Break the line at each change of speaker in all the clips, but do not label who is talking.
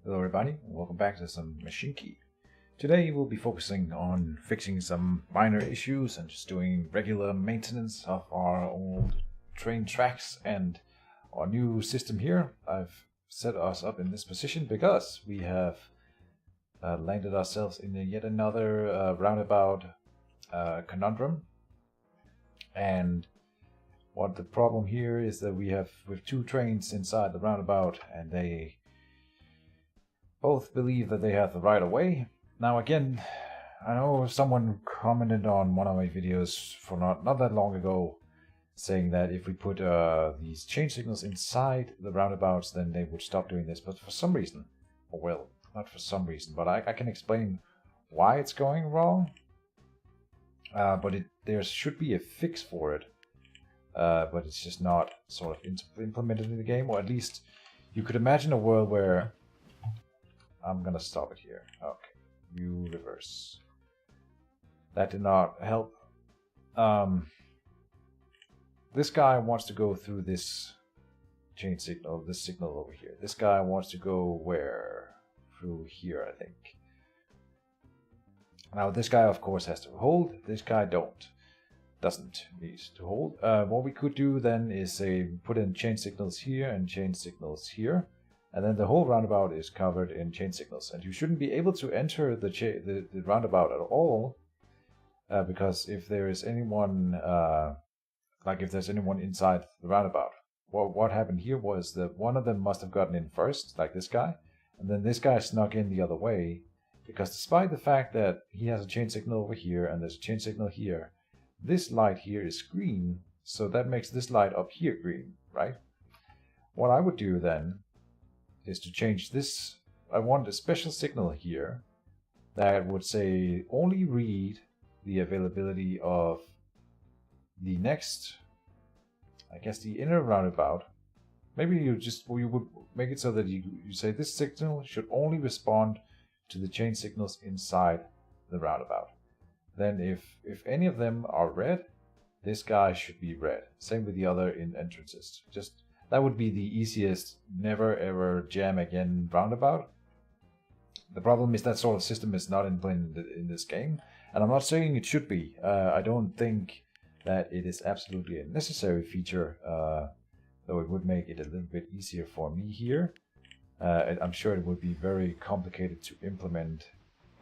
Hello everybody, and welcome back to some Mashinky. Today we'll be focusing on fixing some minor issues and just doing regular maintenance of our old train tracks and our new system here. I've set us up in this position because we have landed ourselves in yet another roundabout conundrum. And what the problem here is that we have two trains inside the roundabout, and they both believe that they have the right of way. Now again, I know someone commented on one of my videos for not that long ago saying that if we put these change signals inside the roundabouts, then they would stop doing this. But for some reason, or well, not for some reason, but I can explain why it's going wrong. But there should be a fix for it. But it's just not sort of implemented in the game, or at least you could imagine a world where I'm gonna stop it here. Okay, you reverse. That did not help. This guy wants to go through this chain signal, this signal over here. This guy wants to go where? Through here, I think. Now this guy, of course, has to hold. This guy doesn't need to hold. What we could do then is say put in chain signals here and chain signals here. And then the whole roundabout is covered in chain signals. And you shouldn't be able to enter the roundabout at all. Because if there is anyone, if there's anyone inside the roundabout. What happened here was that one of them must have gotten in first, like this guy. And then this guy snuck in the other way. Because despite the fact that he has a chain signal over here and there's a chain signal here, this light here is green. So that makes this light up here green, right? What I would do then is to change this. I want a special signal here that would say only read the availability of the next, I guess, the inner roundabout. Maybe you would make it so that you say this signal should only respond to the chain signals inside the roundabout. Then if any of them are red, this guy should be red. Same with the other entrances. That would be the easiest, never ever jam again roundabout. The problem is that sort of system is not implemented in this game. And I'm not saying it should be. I don't think that it is absolutely a necessary feature, though it would make it a little bit easier for me here. I'm sure it would be very complicated to implement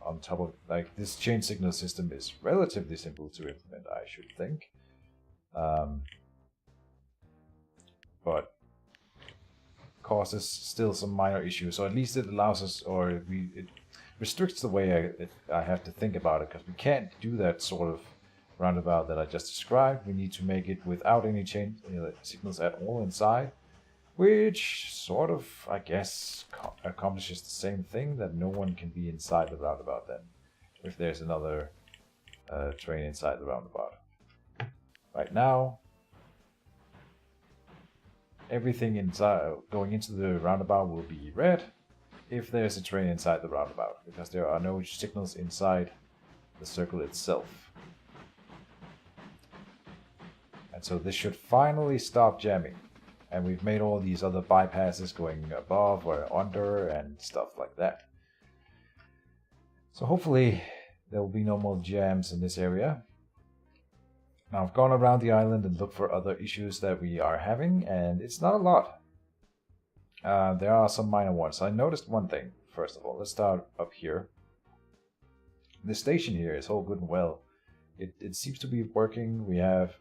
on top of, like, this chain signal system is relatively simple to implement, I should think. But causes still some minor issues, so at least it allows us, or it restricts the way I have to think about it, because we can't do that sort of roundabout that I just described. We need to make it without any chain signals at all inside, which sort of, I guess, accomplishes the same thing, that no one can be inside the roundabout then, if there's another train inside the roundabout. Right now, everything inside going into the roundabout will be red if there's a train inside the roundabout, because there are no signals inside the circle itself. And so this should finally stop jamming. And we've made all these other bypasses going above or under and stuff like that. So hopefully there will be no more jams in this area. Now I've gone around the island and looked for other issues that we are having, and it's not a lot. There are some minor ones. I noticed one thing, first of all. Let's start up here. The station here is all good and well. It seems to be working. We have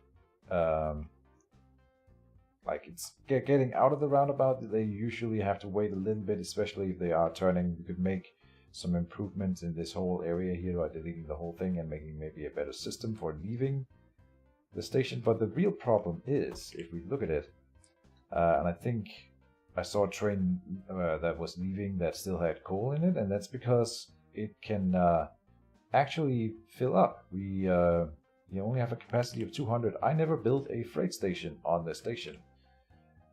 it's getting out of the roundabout. They usually have to wait a little bit, especially if they are turning. We could make some improvements in this whole area here by deleting the whole thing and making maybe a better system for leaving the station. But the real problem is, if we look at it, and I think I saw a train that was leaving that still had coal in it, and that's because it can actually fill up. You only have a capacity of 200. I never built a freight station on the station.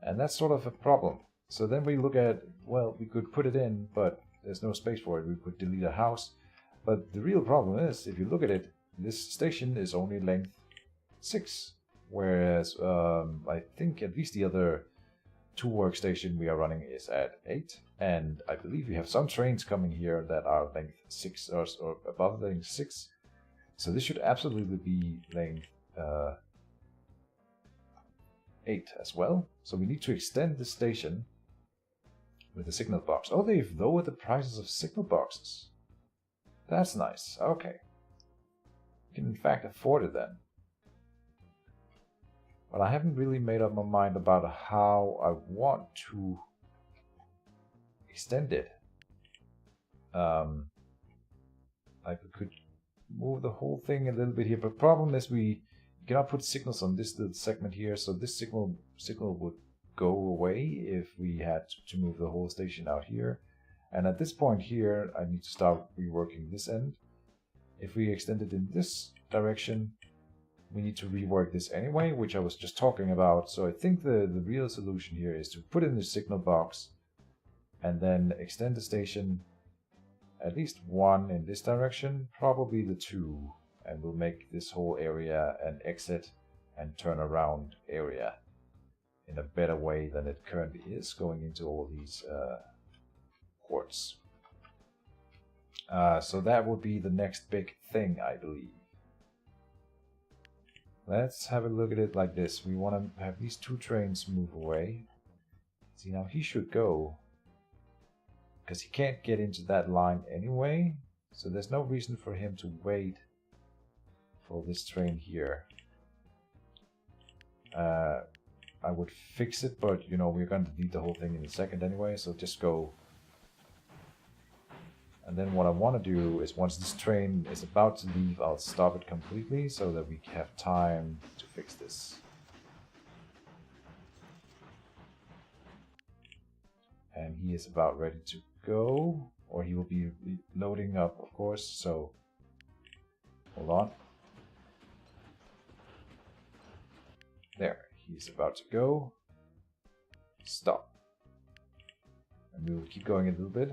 And that's sort of a problem. So then we look at, well, we could put it in, but there's no space for it. We could delete a house. But the real problem is, if you look at it, this station is only length 6. Whereas I think at least the other 2 workstation we are running is at 8. And I believe we have some trains coming here that are length 6 or above length 6. So this should absolutely be length 8 as well. So we need to extend the station with the signal box. Oh, they've lowered the prices of signal boxes. That's nice. Okay. We can in fact afford it then. But I haven't really made up my mind about how I want to extend it. Like we could move the whole thing a little bit here, but problem is we cannot put signals on this little segment here, so this signal would go away if we had to move the whole station out here. And at this point here, I need to start reworking this end. If we extend it in this direction, we need to rework this anyway, which I was just talking about. So I think the real solution here is to put in the signal box and then extend the station at least one in this direction, probably the 2, and we'll make this whole area an exit and turn around area in a better way than it currently is, going into all these ports. So that would be the next big thing, I believe. Let's have a look at it like this. We want to have these 2 trains move away. See, now he should go, because he can't get into that line anyway, so there's no reason for him to wait for this train here. I would fix it, but you know, we're going to delete the whole thing in a second anyway, so just go. And then what I want to do is, once this train is about to leave, I'll stop it completely so that we have time to fix this. And he is about ready to go, or he will be loading up, of course, so hold on. There, he's about to go. Stop. And we will keep going a little bit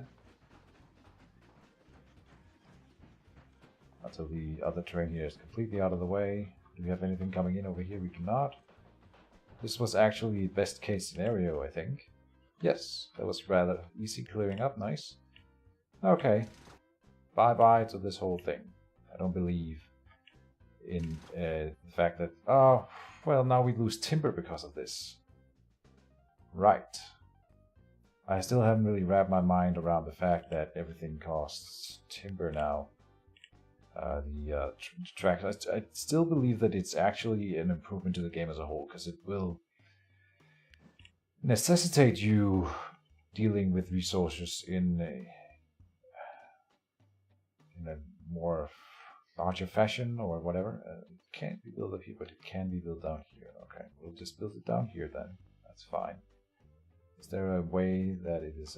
until the other train here is completely out of the way. Do we have anything coming in over here? We do not. This was actually best case scenario, I think. Yes, that was rather easy clearing up, nice. Okay, bye-bye to this whole thing. I don't believe in the fact that, oh, well, now we lose timber because of this. Right. I still haven't really wrapped my mind around the fact that everything costs timber now. The tracks, I still believe that it's actually an improvement to the game as a whole, because it will necessitate you dealing with resources in a more larger fashion or whatever. It can't be built up here, but it can be built down here. Okay, we'll just build it down here then. That's fine. Is there a way that it is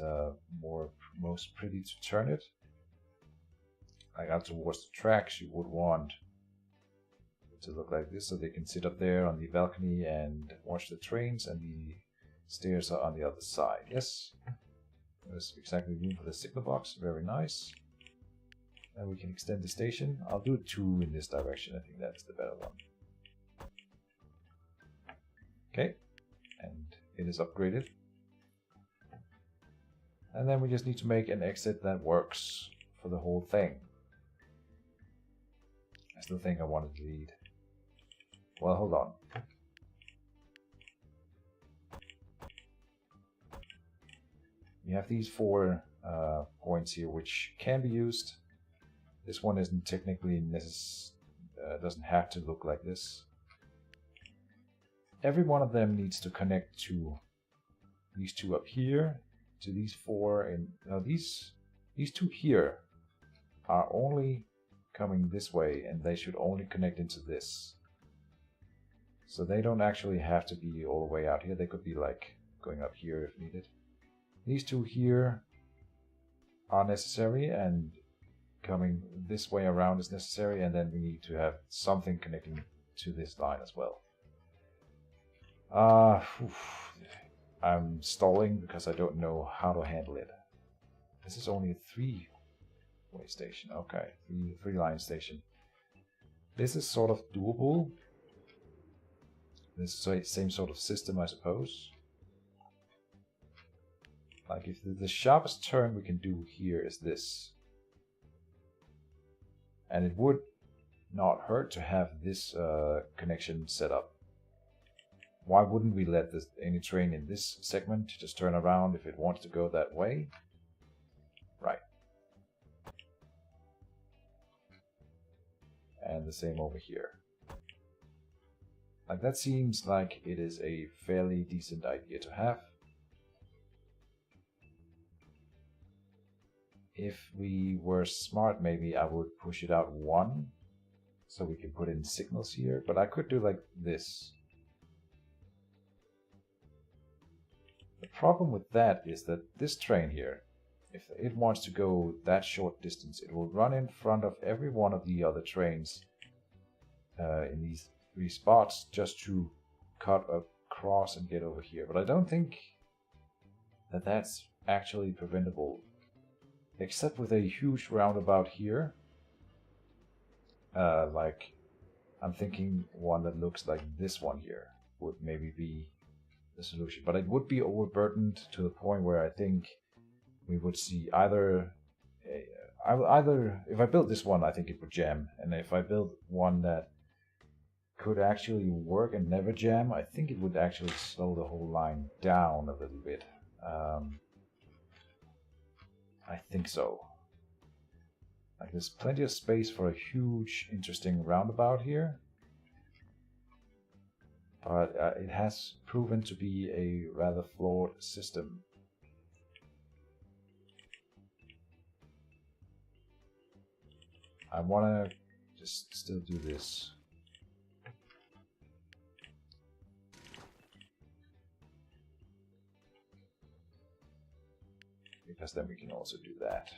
most pretty to turn it? Like out towards the tracks, you would want it to look like this, so they can sit up there on the balcony and watch the trains, and the stairs are on the other side. Yes, there's exactly room for the signal box. Very nice. And we can extend the station. I'll do 2 in this direction. I think that's the better one. Okay, and it is upgraded. And then we just need to make an exit that works for the whole thing. I still think I want to delete. Well, hold on. We have these 4 points here which can be used. This one isn't technically doesn't have to look like this. Every one of them needs to connect to these 2 up here, to these 4, and now these 2 here are only coming this way, and they should only connect into this. So they don't actually have to be all the way out here. They could be like going up here if needed. These 2 here are necessary, and coming this way around is necessary, and then we need to have something connecting to this line as well. I'm stalling because I don't know how to handle it. This is only a 3-way station. Okay, 3-line station. This is sort of doable. This is the same sort of system, I suppose. Like if the sharpest turn we can do here is this. And it would not hurt to have this connection set up. Why wouldn't we let any train in this segment just turn around if it wants to go that way? Right. And the same over here. Like that seems like it is a fairly decent idea to have. If we were smart, maybe I would push it out one, so we can put in signals here, but I could do like this. The problem with that is that this train here, if it wants to go that short distance, it will run in front of every one of the other trains in these 3 spots just to cut across and get over here. But I don't think that that's actually preventable. Except with a huge roundabout here. Like, I'm thinking one that looks like this one here would maybe be the solution. But it would be overburdened to the point where I think we would see either... if I built this one, I think it would jam. And if I built one that could actually work and never jam, I think it would actually slow the whole line down a little bit. I think so. Like there's plenty of space for a huge, interesting roundabout here. But it has proven to be a rather flawed system. I want to just still do this. Because then we can also do that.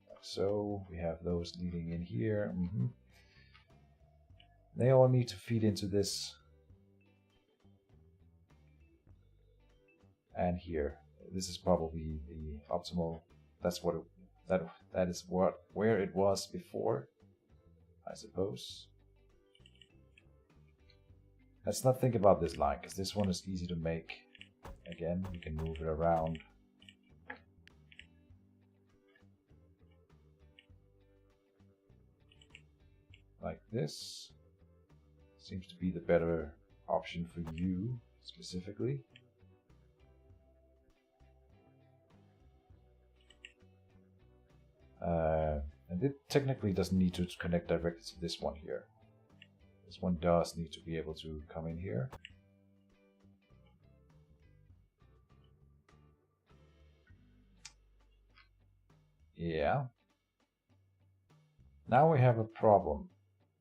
Like so, we have those leading in here. They all need to feed into this. And here. This is probably the optimal. That's what that is where it was before, I suppose. Let's not think about this line, because this one is easy to make. Again, we can move it around. Like this. Seems to be the better option for you, specifically. And it technically doesn't need to connect directly to this one here. This one does need to be able to come in here. Yeah. Now we have a problem.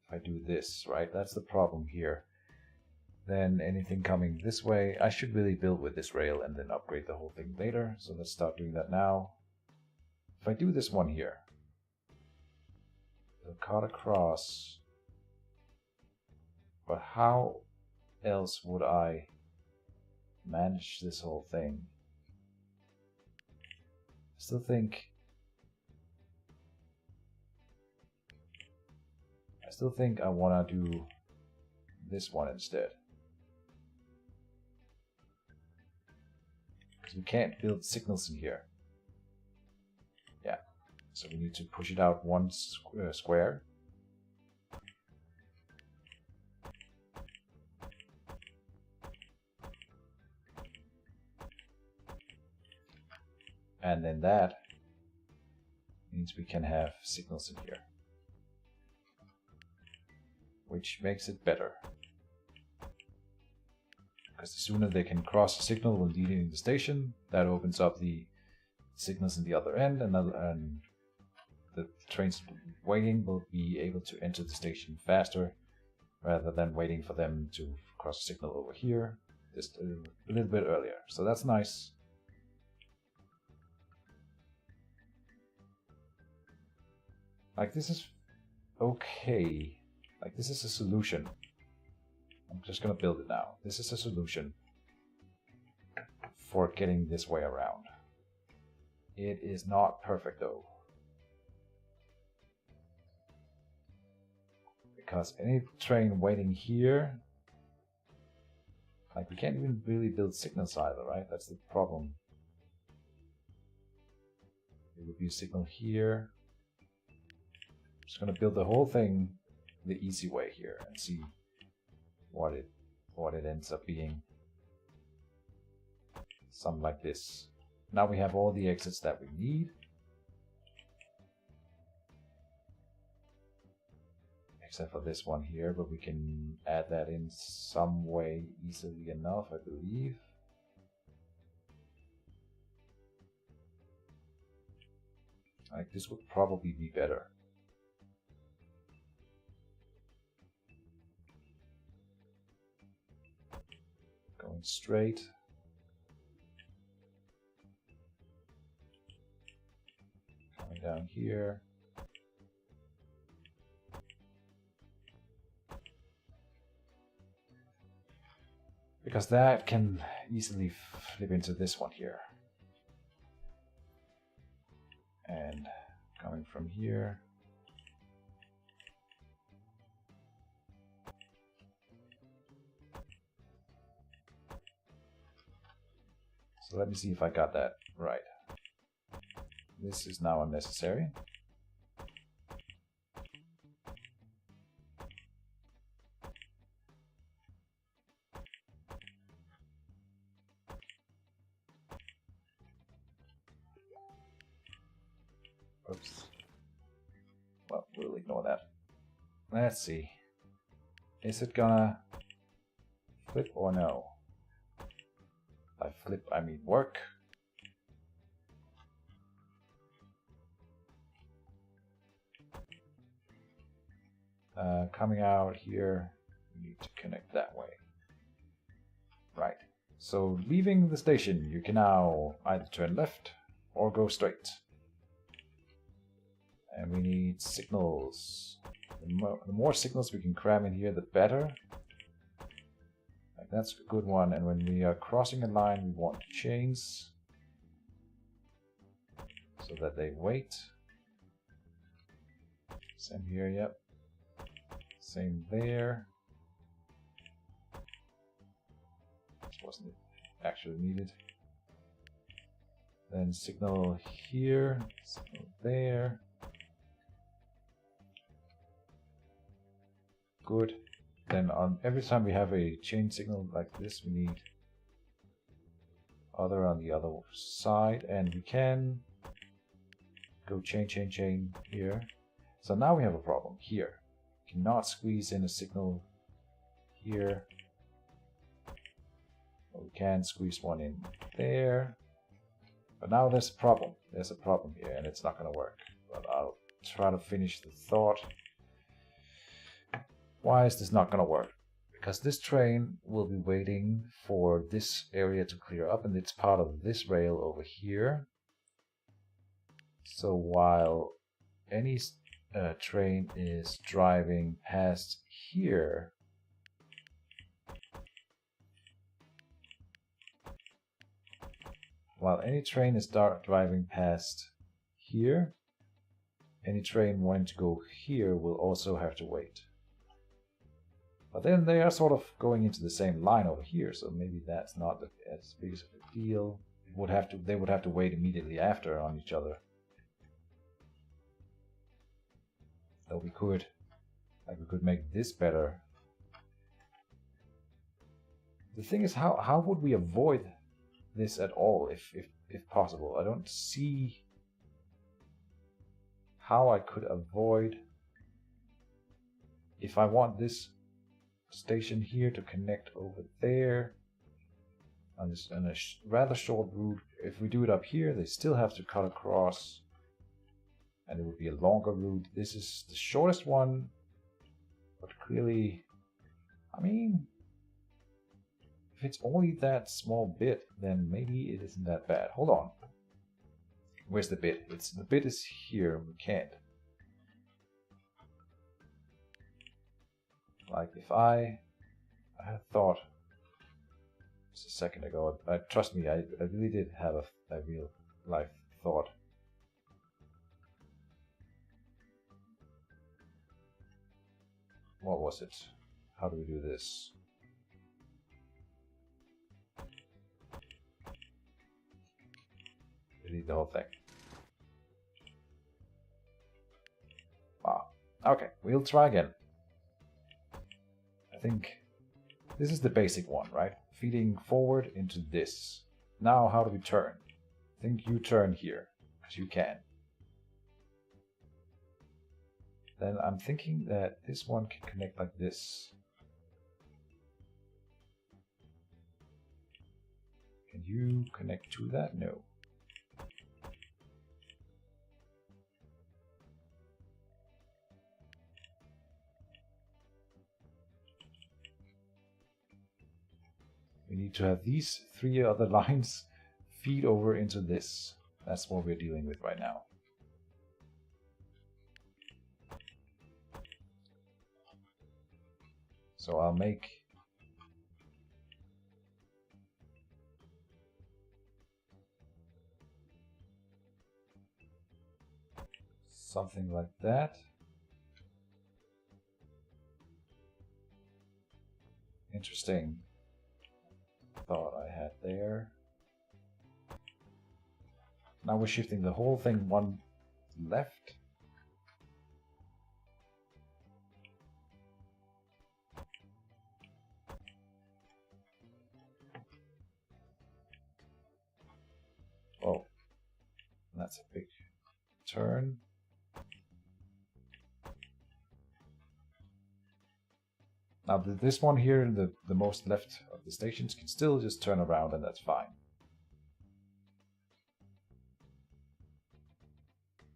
If I do this, right? That's the problem here. Then anything coming this way, I should really build with this rail and then upgrade the whole thing later. So let's start doing that now. If I do this one here, it'll cut across. But how else would I manage this whole thing? I still think I want to do this one instead. Because we can't build signals in here. Yeah, so we need to push it out one square. And then that means we can have signals in here, which makes it better. Because the sooner they can cross the signal when leaving the station, that opens up the signals in the other end, and the trains waiting will be able to enter the station faster, rather than waiting for them to cross the signal over here, just a little bit earlier. So that's nice. Like this is okay. Like this is a solution. I'm just gonna build it now. This is a solution for getting this way around. It is not perfect though. Because any train waiting here, like we can't even really build signals either, right? That's the problem. it would be a signal here. I'm just gonna build the whole thing the easy way here and see what it ends up being. Something like this. Now we have all the exits that we need. Except for this one here, but we can add that in some way easily enough, I believe. Like this would probably be better. Going straight. Coming down here. Because that can easily flip into this one here. And coming from here. So let me see if I got that right. This is now unnecessary. Oops. Well, we'll ignore that. Let's see. Is it gonna flip or no? By flip, I mean work. Coming out here, we need to connect that way. Right. So leaving the station, you can now either turn left or go straight. And we need signals. The more signals we can cram in here, the better. Like that's a good one. And when we are crossing a line, we want chains so that they wait. Same here, yep. Same there. This wasn't actually needed. Then signal here, signal there. Good. Then on every time we have a chain signal like this, we need other on the other side, and we can go chain, chain, chain here. So now we have a problem here. We cannot squeeze in a signal here. But we can squeeze one in there. But now there's a problem. There's a problem here, and it's not going to work. But I'll try to finish the thought. Why is this not going to work? Because this train will be waiting for this area to clear up, and it's part of this rail over here. So while any train is driving past here, driving past here, any train wanting to go here will also have to wait. But then they are sort of going into the same line over here, so maybe that's not as big of a deal. They would have to wait immediately after on each other. Though we could make this better. The thing is, how would we avoid this at all, if possible? I don't see how I could avoid, if I want this station here to connect over there on a rather short route. If we do it up here, they still have to cut across, and it would be a longer route. This is the shortest one, but clearly, I mean, if it's only that small bit, then maybe it isn't that bad. Hold on. Where's the bit? The bit is here. We can't. Like if I had thought just a second ago, trust me, I really did have a real life thought. What was it? How do we do this? Delete the whole thing. Okay, we'll try again. I think this is the basic one, right? Feeding forward into this. Now how do we turn? I think you turn here, because you can. Then I'm thinking that this one can connect like this. Can you connect to that? No. We need to have these 3 other lines feed over into this. That's what we're dealing with right now. So I'll make something like that. Interesting thought I had there. Now we're shifting the whole thing one left. Oh, that's a big turn. Now this one here, the most left of the stations, can still just turn around, and that's fine.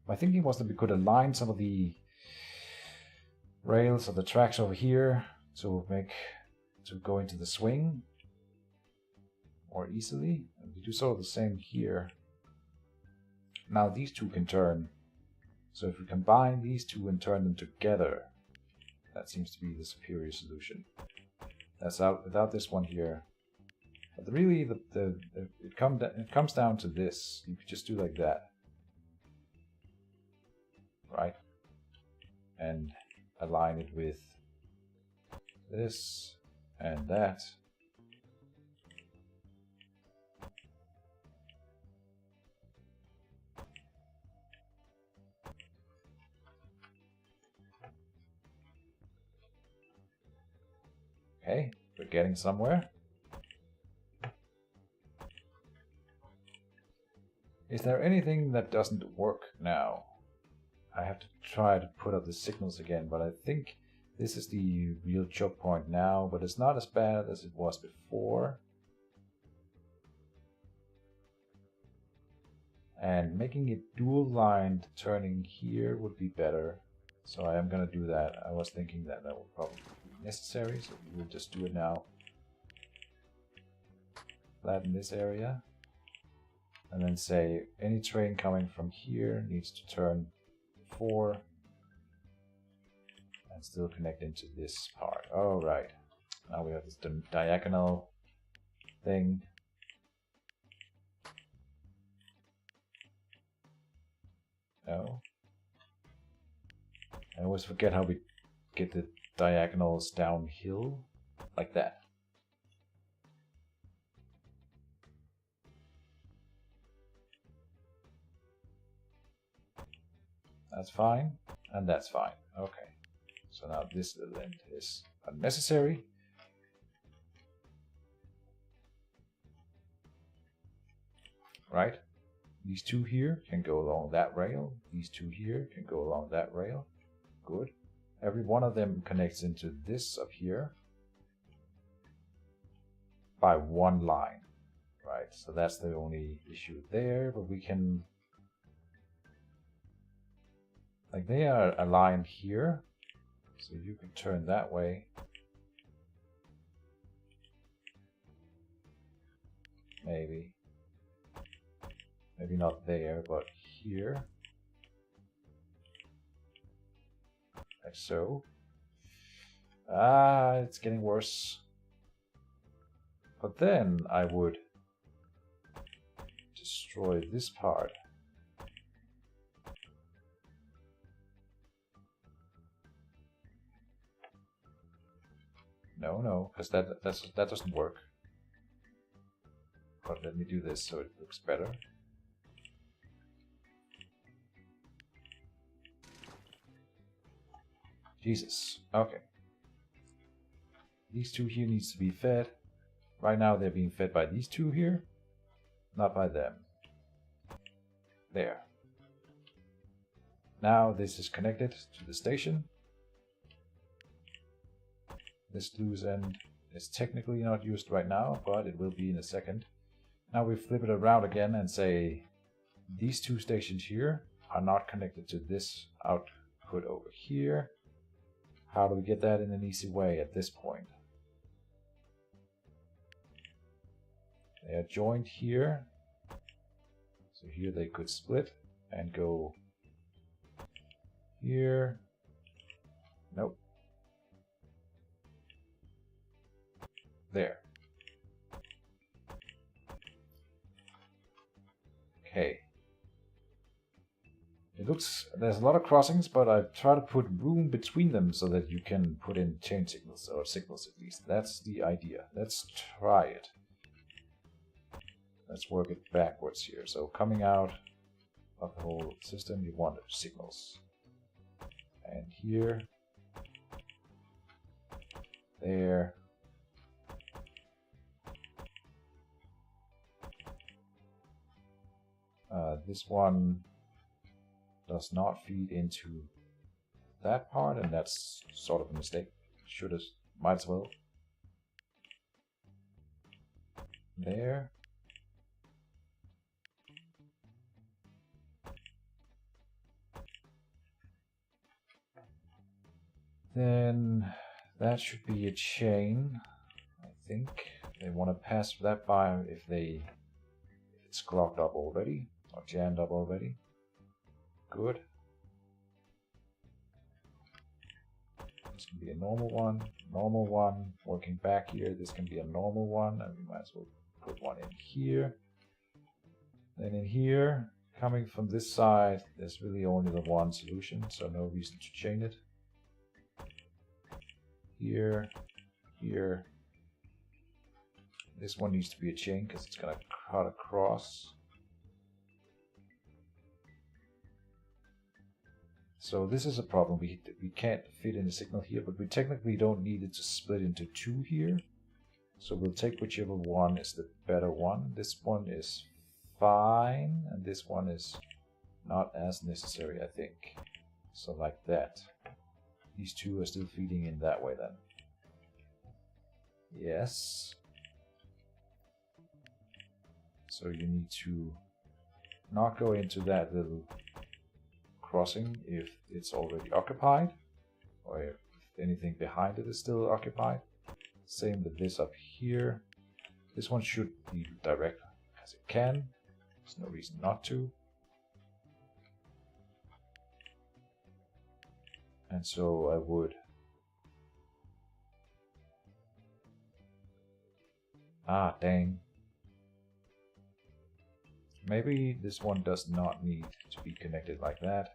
My thinking was that we could align some of the rails of the tracks over here to go into the swing more easily. And we do so the same here. Now these two can turn. So if we combine these two and turn them together, that seems to be the superior solution. That's out without this one here. But really, it comes down to this. You could just do like that, right? And align it with this and that. Okay, we're getting somewhere. Is there anything that doesn't work now? I have to try to put up the signals again, but I think this is the real choke point now, but it's not as bad as it was before. And making it dual-lined turning here would be better. So I am going to do that. I was thinking that that would probably be necessary, so we'll just do it now. Flatten this area. And then say any train coming from here needs to turn 4 and still connect into this part. Oh, right. Now we have this diagonal thing. No. I always forget how we get the diagonals downhill like that. That's fine, and that's fine. Okay. So now this element is unnecessary. Right? These two here can go along that rail. These two here can go along that rail. Good. Every one of them connects into this up here by one line. Right? So that's the only issue there, but we can... Like they are aligned here, so you can turn that way. Maybe. Maybe not there, but here. Like so. Ah, it's getting worse. But then I would destroy this part. No, because that doesn't work. But let me do this so it looks better. Jesus. Okay. These two here needs to be fed. Right now they're being fed by these two here, not by them. There. Now this is connected to the station. This loose end is technically not used right now, but it will be in a second. Now we flip it around again and say these two stations here are not connected to this output over here. How do we get that in an easy way at this point? They are joined here. So here they could split and go here. Nope. There. Okay. It looks, there's a lot of crossings, but I try to put room between them so that you can put in chain signals, or signals at least. That's the idea. Let's try it. Let's work it backwards here. So coming out of the whole system, you want signals. And here, there. This one does not feed into that part, and that's sort of a mistake. Might as well. There. Then that should be a chain, I think. They want to pass that by if it's clogged up already, or jammed up already. Good. This can be a normal one, working back here. This can be a normal one, and we might as well put one in here. Then in here, coming from this side, there's really only the one solution, so no reason to chain it. Here, here. This one needs to be a chain because it's going to cut across. So this is a problem. We can't fit in a signal here, but we technically don't need it to split into two here. So we'll take whichever one is the better one. This one is fine, and this one is not as necessary, I think. So like that. These two are still feeding in that way then. Yes. So you need to not go into that little crossing if it's already occupied, or if anything behind it is still occupied. Same with this up here. This one should be direct as it can. There's no reason not to. And so I would dang. Maybe this one does not need to be connected like that.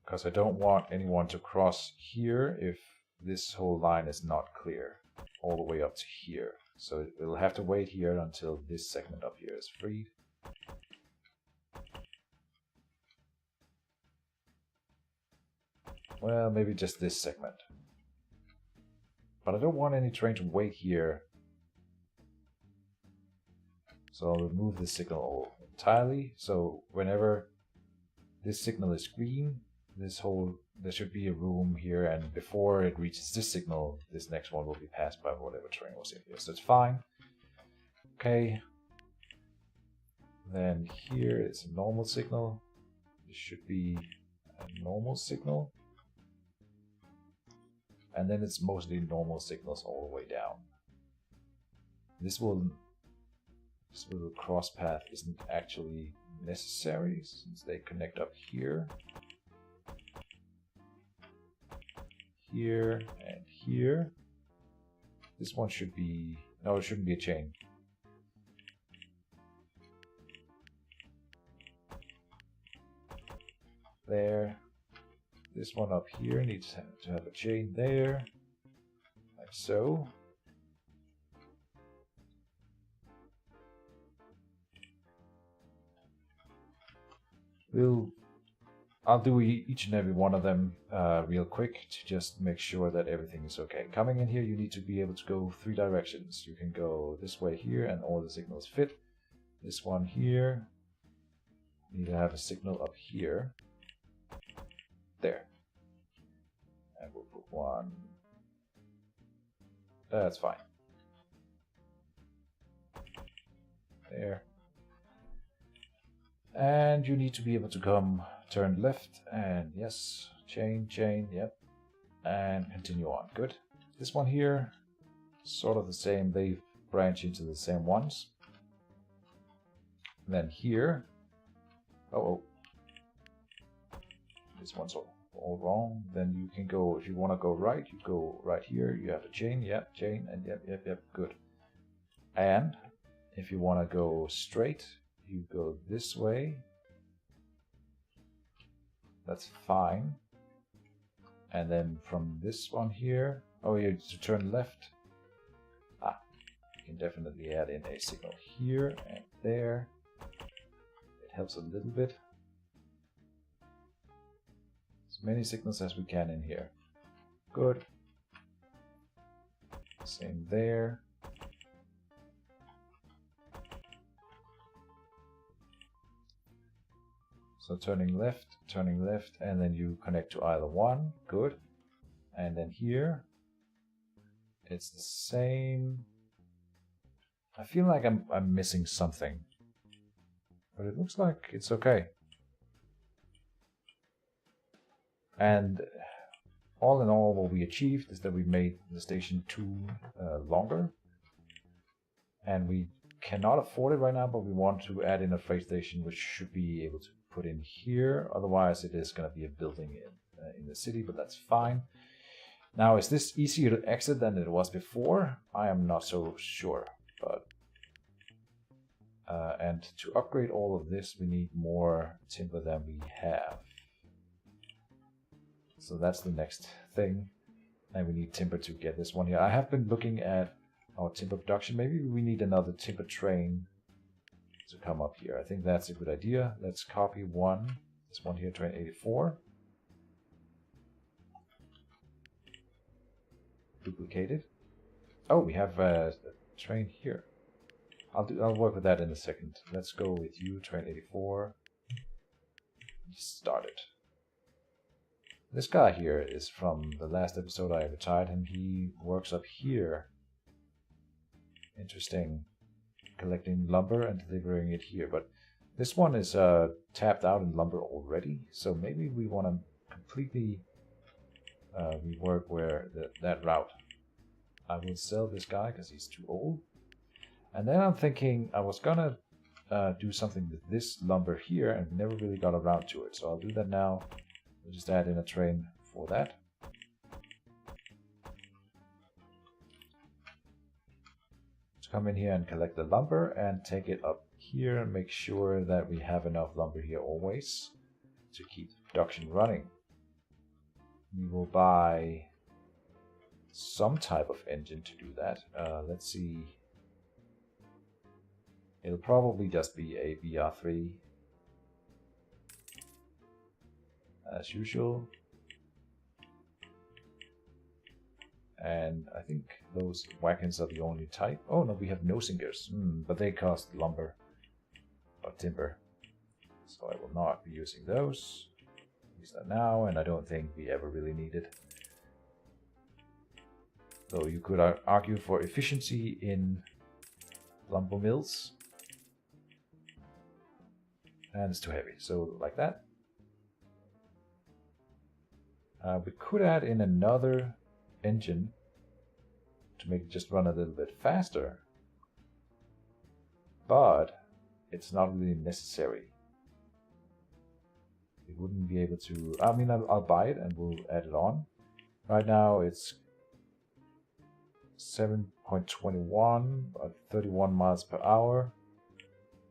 Because I don't want anyone to cross here if this whole line is not clear all the way up to here. So we'll have to wait here until this segment up here is freed. Well, maybe just this segment. But I don't want any train to wait here. So I'll remove the signal entirely. So whenever this signal is green, there should be a room here, and before it reaches this signal, this next one will be passed by whatever train was in here. So it's fine. Okay. Then here is a normal signal. This should be a normal signal. And then it's mostly normal signals all the way down. This little cross path isn't actually necessary since they connect up here. Here and here. This one should be, no, it shouldn't be a chain. There. This one up here needs to have a chain there, like so. We'll I'll do each and every one of them real quick to just make sure that everything is okay. Coming in here, you need to be able to go 3 directions. You can go this way here and all the signals fit. This one here, you need to have a signal up here. There. And we'll put one. That's fine. There. And you need to be able to turn left, and yes, chain, yep, and continue on. Good. This one here, sort of the same, they branch into the same ones. Then here, this one's all wrong. Then you can go, if you want to go right, you go right here, you have a chain, yep, chain, and yep, good. And if you want to go straight, you go this way. That's fine. And then from this one here, you have to turn left. You can definitely add in a signal here and there. It helps a little bit. As many signals as we can in here. Good. Same there. So turning left, and then you connect to either one. Good. And then here, it's the same. I feel like I'm missing something, but it looks like it's okay. And all in all, what we achieved is that we made the station 2 longer, and we cannot afford it right now, but we want to add in a freight station, which should be able to put in here. Otherwise, it is going to be a building in the city, but that's fine. Now, is this easier to exit than it was before? I am not so sure, but and to upgrade all of this, we need more timber than we have. So that's the next thing, and we need timber to get this one here. I have been looking at our timber production. Maybe we need another timber train to come up here. I think that's a good idea. Let's copy this one here, train 84. Duplicate it. Oh, we have a train here. I'll work with that in a second. Let's go with you, train 84. Start it. This guy here is from the last episode I retired him. He works up here. Interesting. Collecting lumber and delivering it here. But this one is tapped out in lumber already. So maybe we want to completely rework that route. I will sell this guy because he's too old. And then I'm thinking I was going to do something with this lumber here and never really got around to it. So I'll do that now. We'll just add in a train for that. To come in here and collect the lumber and take it up here and make sure that we have enough lumber here always to keep production running. We will buy some type of engine to do that. Let's see. It'll probably just be a VR3 as usual. And I think those wagons are the only type. Oh no, we have no sinkers, but they cost lumber or timber. So I will not be using those. Use that now, and I don't think we ever really need it. Though you could argue for efficiency in lumber mills. And it's too heavy, so like that. We could add in another engine to make it just run a little bit faster, but it's not really necessary. We wouldn't be able to. I mean, I'll buy it and we'll add it on. Right now it's 7.21 at 31 miles per hour.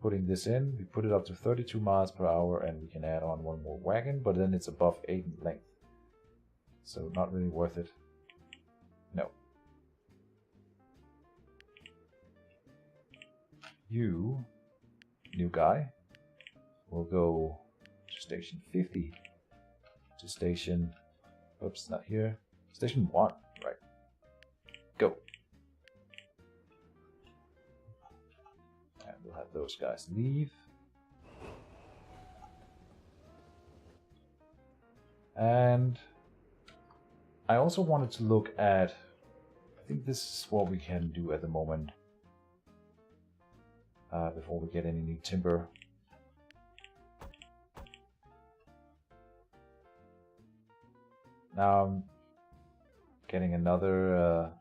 Putting this in, we put it up to 32 miles per hour, and we can add on one more wagon, but then it's above 8 in length. So not really worth it. No. You, new guy, will go to station 50 to station. Oops, not here. Station 1, right. Go. And we'll have those guys leave. And I also wanted to look at, I think this is what we can do at the moment. Before we get any new timber. Now I'm getting another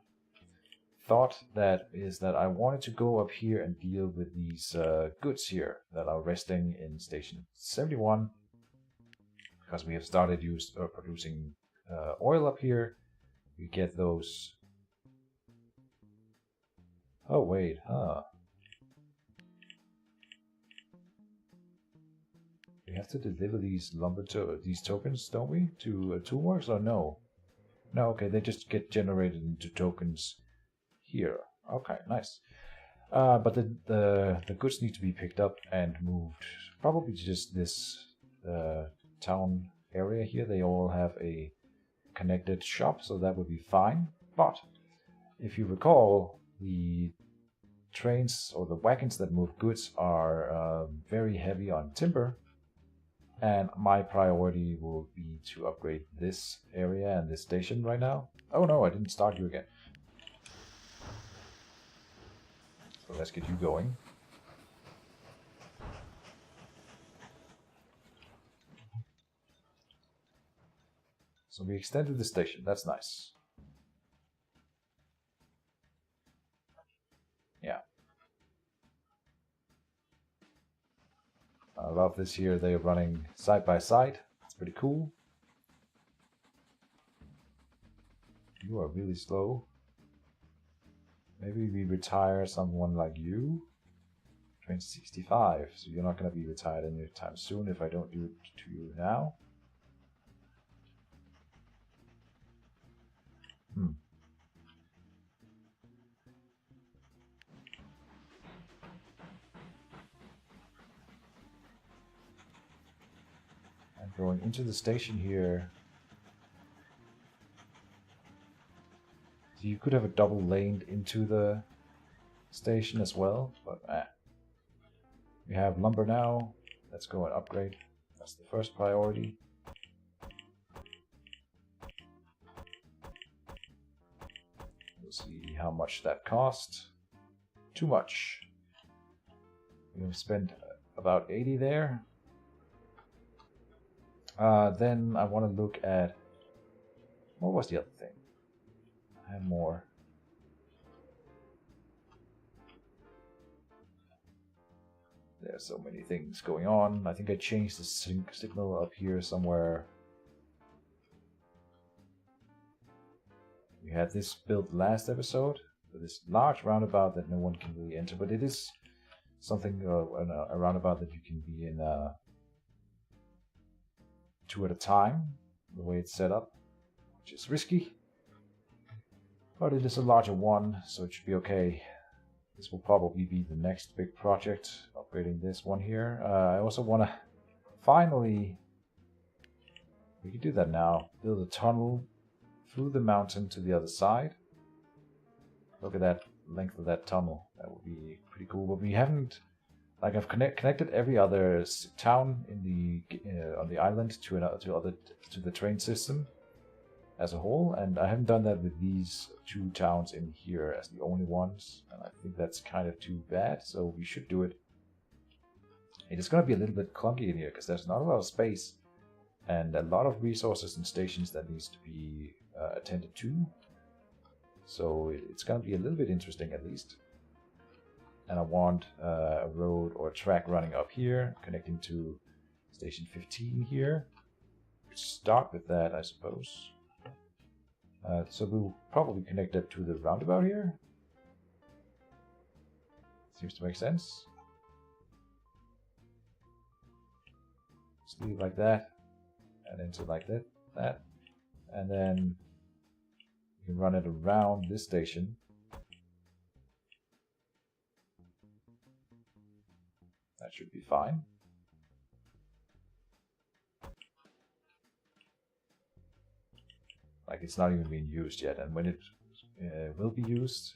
thought, that is that I wanted to go up here and deal with these goods here that are resting in station 71, because we have started producing oil up here. We get those. Oh wait, we have to deliver these these tokens, don't we, to Toolworks, or no? No, okay, they just get generated into tokens here. Okay, nice. But the goods need to be picked up and moved, probably to just this town area here. They all have a connected shop, so that would be fine. But if you recall, the trains or the wagons that move goods are very heavy on timber. And my priority will be to upgrade this area and this station right now. Oh no, I didn't start you again. So let's get you going. So we extended the station, that's nice. Yeah. I love this here, they're running side by side. It's pretty cool. You are really slow. Maybe we retire someone like you. Train 65, so you're not going to be retired anytime soon if I don't do it to you now. And going into the station here. So you could have a double lane into the station as well, but we have lumber now. Let's go and upgrade. That's the first priority. We'll see how much that cost. Too much. We've spent about 80 there. Then I want to look at, what was the other thing? I had more. There's so many things going on. I think I changed the signal up here somewhere. We had this built last episode, with this large roundabout that no one can really enter, but it is something, a roundabout that you can be in 2 at a time, the way it's set up, which is risky. But it is a larger one, so it should be okay. This will probably be the next big project, upgrading this one here. I also want to finally, we can do that now, build a tunnel through the mountain to the other side. Look at that length of that tunnel. That would be pretty cool. But we haven't, like, I've connected every other town in the on the island to the train system as a whole, and I haven't done that with these 2 towns in here as the only ones, and I think that's kind of too bad, so we should do it. It is going to be a little bit clunky in here because there's not a lot of space and a lot of resources and stations that needs to be attended to, so it's going to be a little bit interesting at least. And I want a road or a track running up here connecting to station 15 here. Let's start with that, I suppose. So we'll probably connect that to the roundabout here. Seems to make sense. Just leave it like that, and into like that, and then you can run it around this station. That should be fine. Like it's not even being used yet, and when it will be used,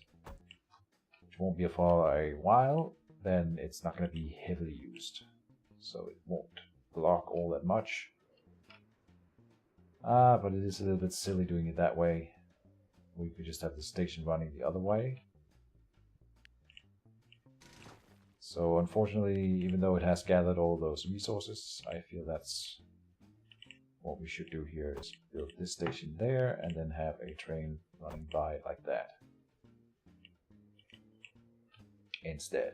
which won't be for a while, then it's not going to be heavily used. So it won't block all that much. But it is a little bit silly doing it that way. We could just have the station running the other way. So unfortunately, even though it has gathered all those resources, I feel that's what we should do here, is build this station there and then have a train running by like that instead.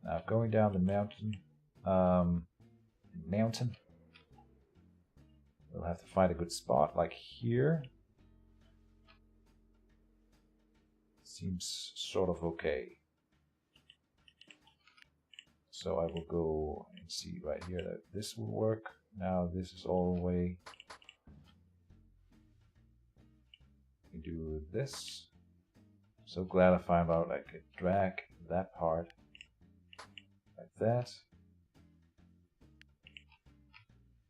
Now going down the mountain, we'll have to find a good spot like here. Seems sort of okay. So I will go and see right here that this will work. Now this is all the way. We do this. So glad I found out I could drag that part like that.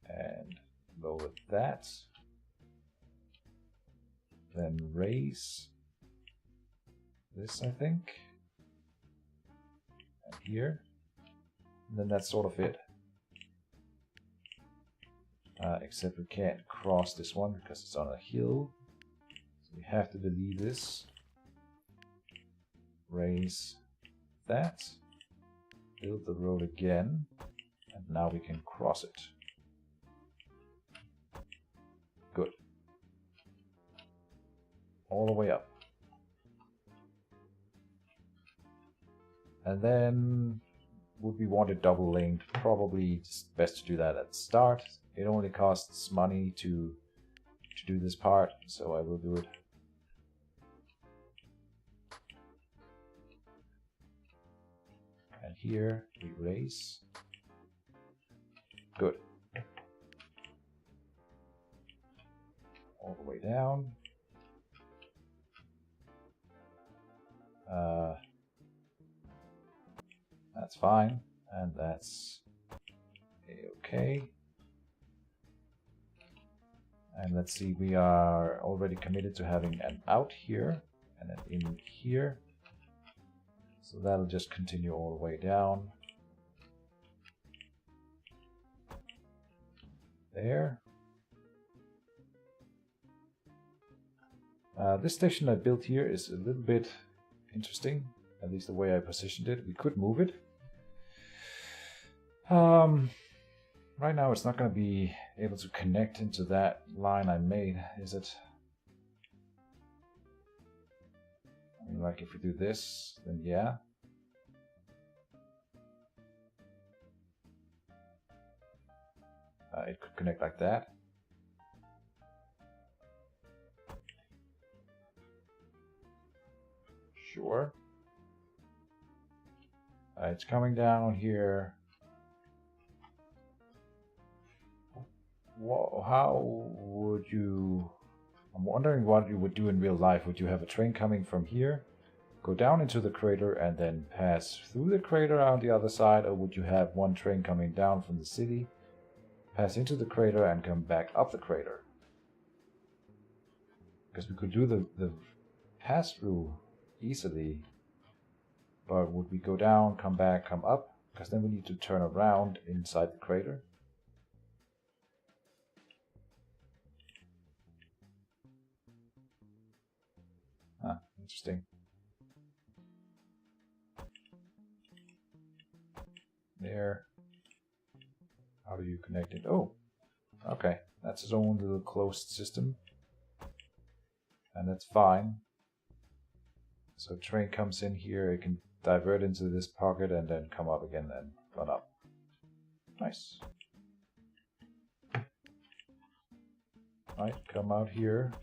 And lower that. Then raise this, I think. And here. And then that's sort of it. Except we can't cross this one because it's on a hill. So we have to delete this. Raise that. Build the road again. And now we can cross it. Good. All the way up. And then would we want it double linked? Probably it's best to do that at the start. It only costs money to do this part, so I will do it. And here we raise. Good. All the way down. That's fine, and that's okay. And let's see, we are already committed to having an out here and an in here. So that'll just continue all the way down. There. This station I built here is a little bit interesting, at least the way I positioned it. We could move it. Right now it's not going to be able to connect into that line I made, is it? I mean, like if we do this, then yeah. It could connect like that. Sure. It's coming down here. Well, how would you... I'm wondering what you would do in real life. Would you have a train coming from here, go down into the crater, and then pass through the crater on the other side? Or would you have one train coming down from the city, pass into the crater, and come back up the crater? Because we could do the pass-through easily. But would we go down, come back, come up? Because then we need to turn around inside the crater. Interesting. There. How do you connect it? Oh, okay. That's its own little closed system. And that's fine. So train comes in here, it can divert into this pocket and then come up again and run up. Nice. Right, come out here,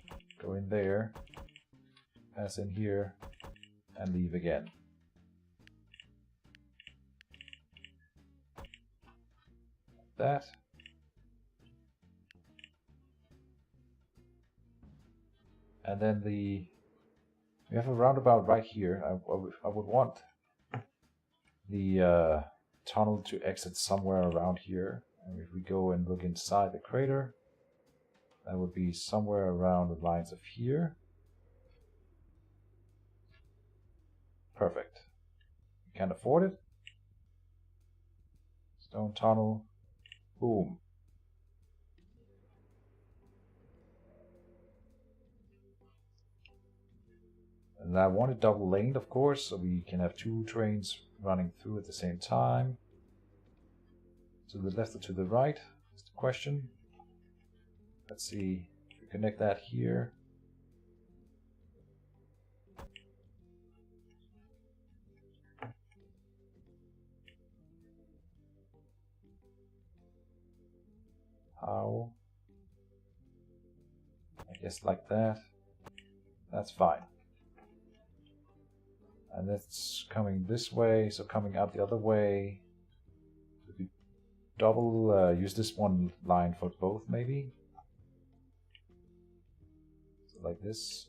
go in there, pass in here, and leave again. That. And then we have a roundabout right here. I would want the tunnel to exit somewhere around here. And if we go and look inside the crater, That would be somewhere around the lines of here. Perfect. We can't afford it. Stone tunnel. Boom. And I want it double laned, of course, so we can have two trains running through at the same time. To the left or to the right is the question. Let's see if we connect that here. How? I guess like that. That's fine. And that's coming this way, so coming out the other way. We double use this one line for both, maybe. So like this.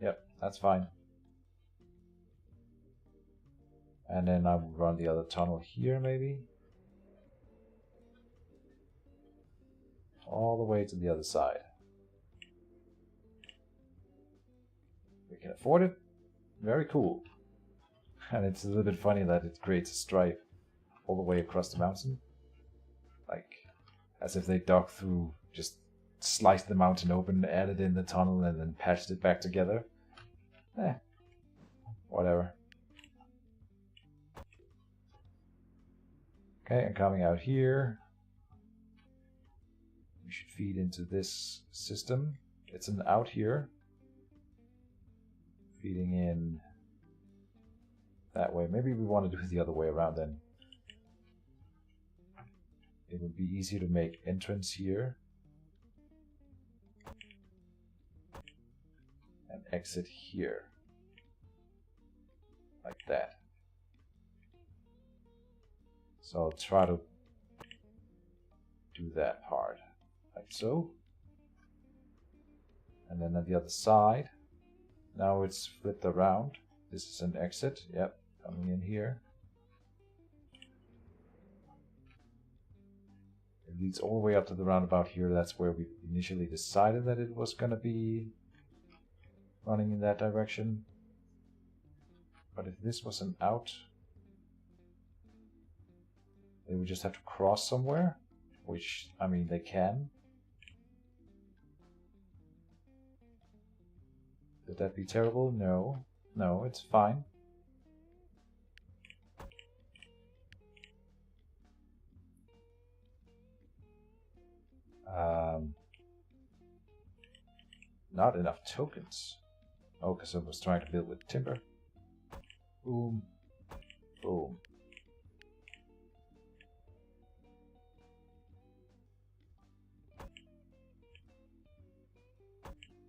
Yep, that's fine. And then I will run the other tunnel here, maybe. All the way to the other side. We can afford it. Very cool. And it's a little bit funny that it creates a stripe all the way across the mountain. Like, as if they dug through, just sliced the mountain open, added in the tunnel, and then patched it back together. Whatever. Okay, and coming out here, we should feed into this system. It's an out here. Feeding in that way. Maybe we want to do it the other way around then. It would be easier to make entrance here. And exit here. Like that. So I'll try to do that part. Like so. And then on the other side. Now it's flipped around. This is an exit. Yep, coming in here. It leads all the way up to the roundabout here. That's where we initially decided that it was going to be running in that direction. But if this was an out, they would just have to cross somewhere, which, I mean, they can. Would that be terrible? No. No, it's fine. Not enough tokens. Oh, because I was trying to build with timber. Boom. Boom.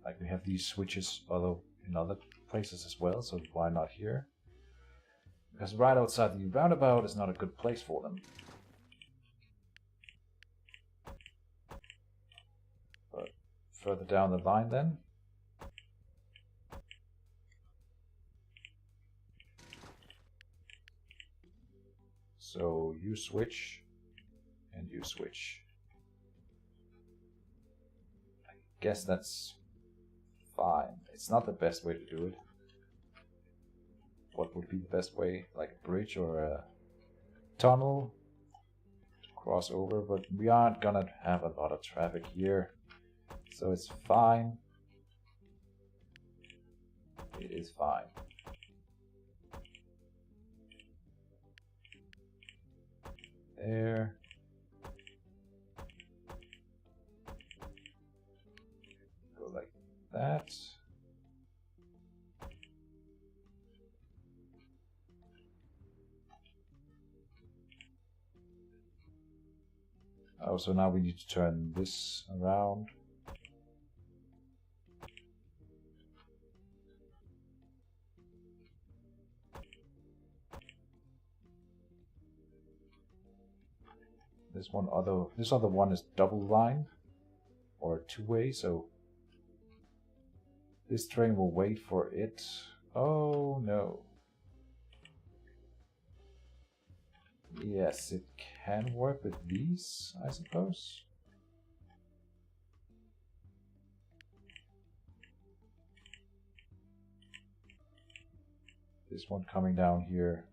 Like we have these switches in other places as well, so why not here? Because right outside the roundabout is not a good place for them. But further down the line then. So you switch and you switch. I guess that's fine. It's not the best way to do it. What would be the best way? Like a bridge or a tunnel to cross over, but we aren't gonna have a lot of traffic here, so it's fine. It is fine. There. Go like that. Oh, so now we need to turn this around. This other one is double line or two-way, so this train will wait for it. Oh no. Yes, it can work with these, I suppose. This one coming down here.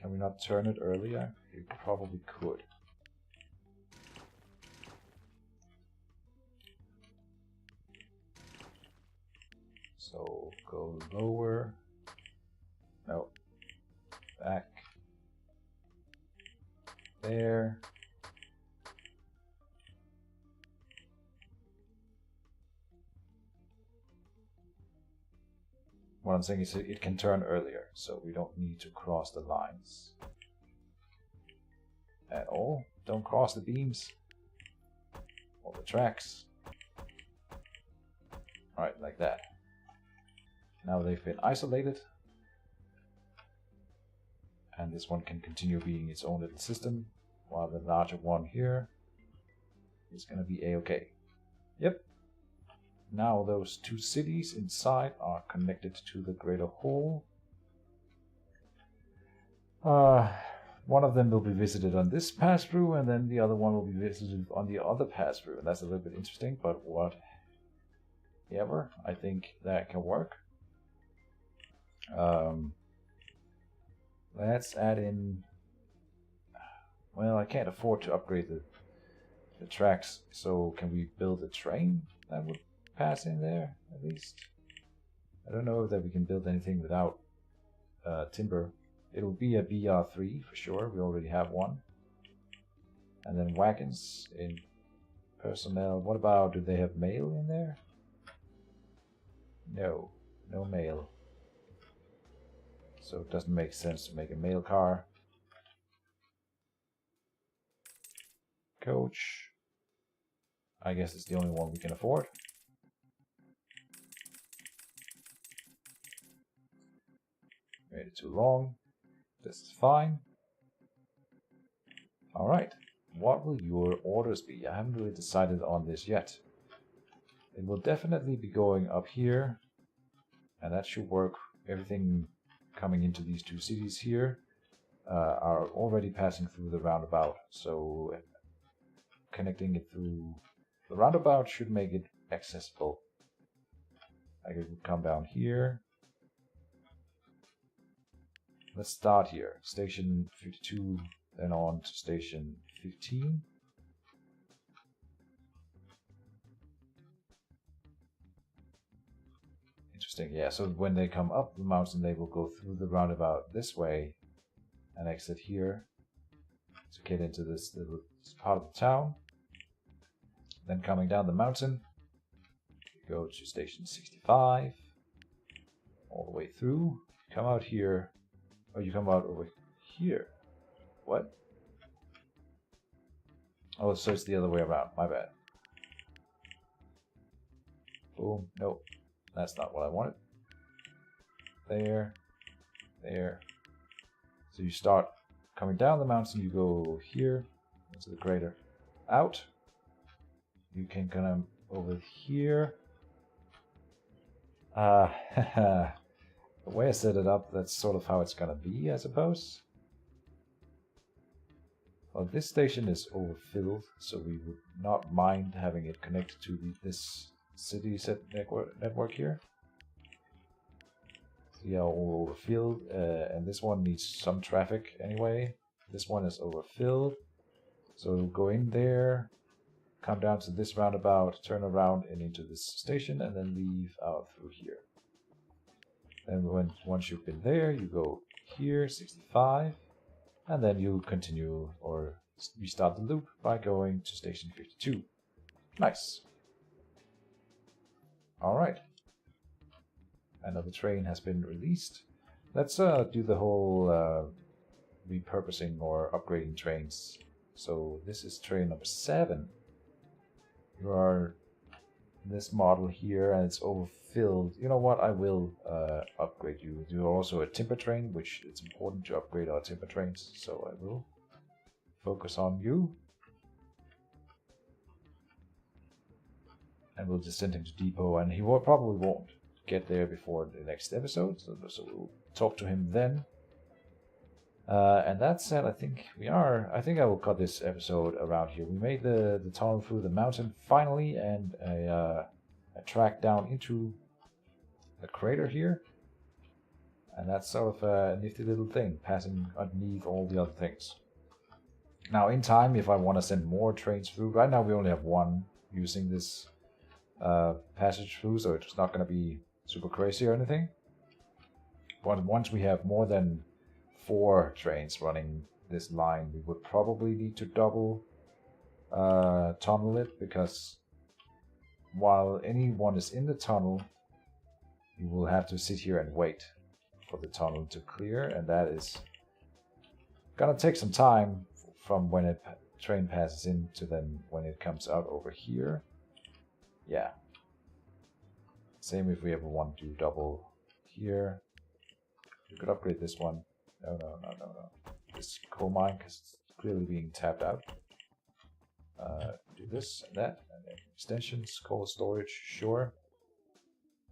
Can we not turn it earlier? We probably could. So go lower. No. Back. There. What I'm saying is it can turn earlier, so we don't need to cross the lines at all. Don't cross the beams or the tracks. Alright, like that. Now they've been isolated. And this one can continue being its own little system, while the larger one here is going to be a-okay. Yep. Now those two cities inside are connected to the greater whole. One of them will be visited on this pass-through, and then the other one will be visited on the other pass-through. And that's a little bit interesting, but whatever. I think that can work. Let's add in... Well, I can't afford to upgrade the tracks, so can we build a train that would pass in there, at least? I don't know that we can build anything without timber. It will be a VR3 for sure, we already have one. And then wagons in personnel. What about, do they have mail in there? No, no mail. So it doesn't make sense to make a mail car. Coach. I guess it's the only one we can afford. Made it too long. This is fine. Alright. What will your orders be? I haven't really decided on this yet. It will definitely be going up here. And that should work. Everything coming into these two cities here are already passing through the roundabout. So connecting it through the roundabout should make it accessible. I could come down here. Let's start here. Station 52, then on to station 15. Interesting, yeah, so when they come up the mountain, they will go through the roundabout this way and exit here to get into this little part of the town. Then coming down the mountain, you go to station 65, all the way through. Come out here. Oh, you come out over here. What? Oh, so it's the other way around. My bad. Boom. Nope. That's not what I wanted. There. There. So you start coming down the mountain. You go here into the crater. Out. You can come over here. The way I set it up, that's sort of how it's gonna be, I suppose. Well, this station is overfilled, so we would not mind having it connected to this city set network here. See how all overfilled, and this one needs some traffic anyway. This one is overfilled, so go in there, come down to this roundabout, turn around and into this station, and then leave out through here. And once you've been there, you go here, 65, and then you continue or restart the loop by going to station 52. Nice. Alright. Another train has been released. Let's do the whole repurposing or upgrading trains. So this is train number 7. You are this model here and it's overfilled. You know what, I will upgrade you. You're also a timber train, which it's important to upgrade our timber trains, so I will focus on you. And we'll just send him to depot, and he probably won't get there before the next episode, so we'll talk to him then. And that said, I think I will cut this episode around here. We made the tunnel through the mountain finally, and a track down into the crater here. And that's sort of a nifty little thing, passing underneath all the other things. Now, in time, if I want to send more trains through, right now we only have one using this passage through, so it's not going to be super crazy or anything. But once we have more than 4 trains running this line, we would probably need to double tunnel it, because while anyone is in the tunnel, you will have to sit here and wait for the tunnel to clear, and that is gonna take some time from when a train passes in to then when it comes out over here. Yeah. Same if we ever want to double here. We could upgrade this one. No. This coal mine, because it's clearly being tapped out. Do this and that, and then extensions, coal storage, sure.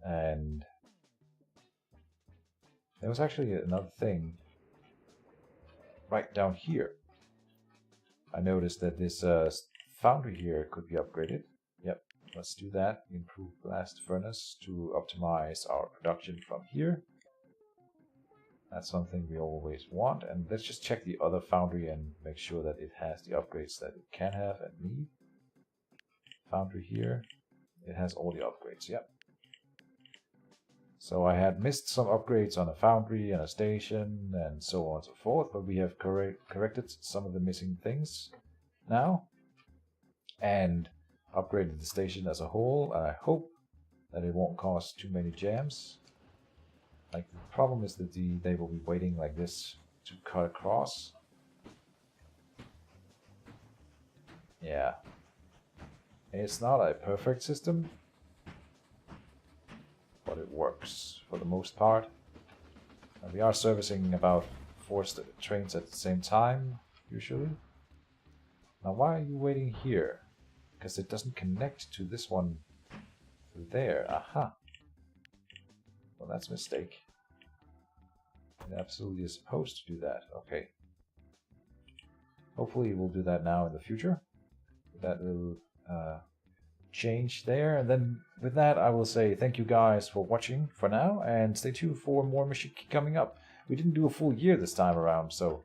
And there was actually another thing right down here. I noticed that this foundry here could be upgraded. Yep, let's do that. Improve blast furnace to optimize our production from here. That's something we always want. And let's just check the other foundry and make sure that it has the upgrades that it can have and need. Foundry here, it has all the upgrades, yep. So I had missed some upgrades on a foundry and a station and so on and so forth, but we have corrected some of the missing things now and upgraded the station as a whole. And I hope that it won't cause too many jams. Like, the problem is that they will be waiting like this to cut across. Yeah. It's not a perfect system, but it works for the most part. And we are servicing about 4 trains at the same time, usually. Now, why are you waiting here? Because it doesn't connect to this one through there. Aha. Well, that's a mistake. It absolutely is supposed to do that. Okay. Hopefully we'll do that now in the future. That little change there. And then with that, I will say thank you guys for watching for now, and stay tuned for more Mashinky coming up. We didn't do a full year this time around, so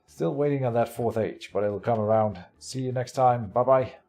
still waiting on that 4th age, but it'll come around. See you next time. Bye bye.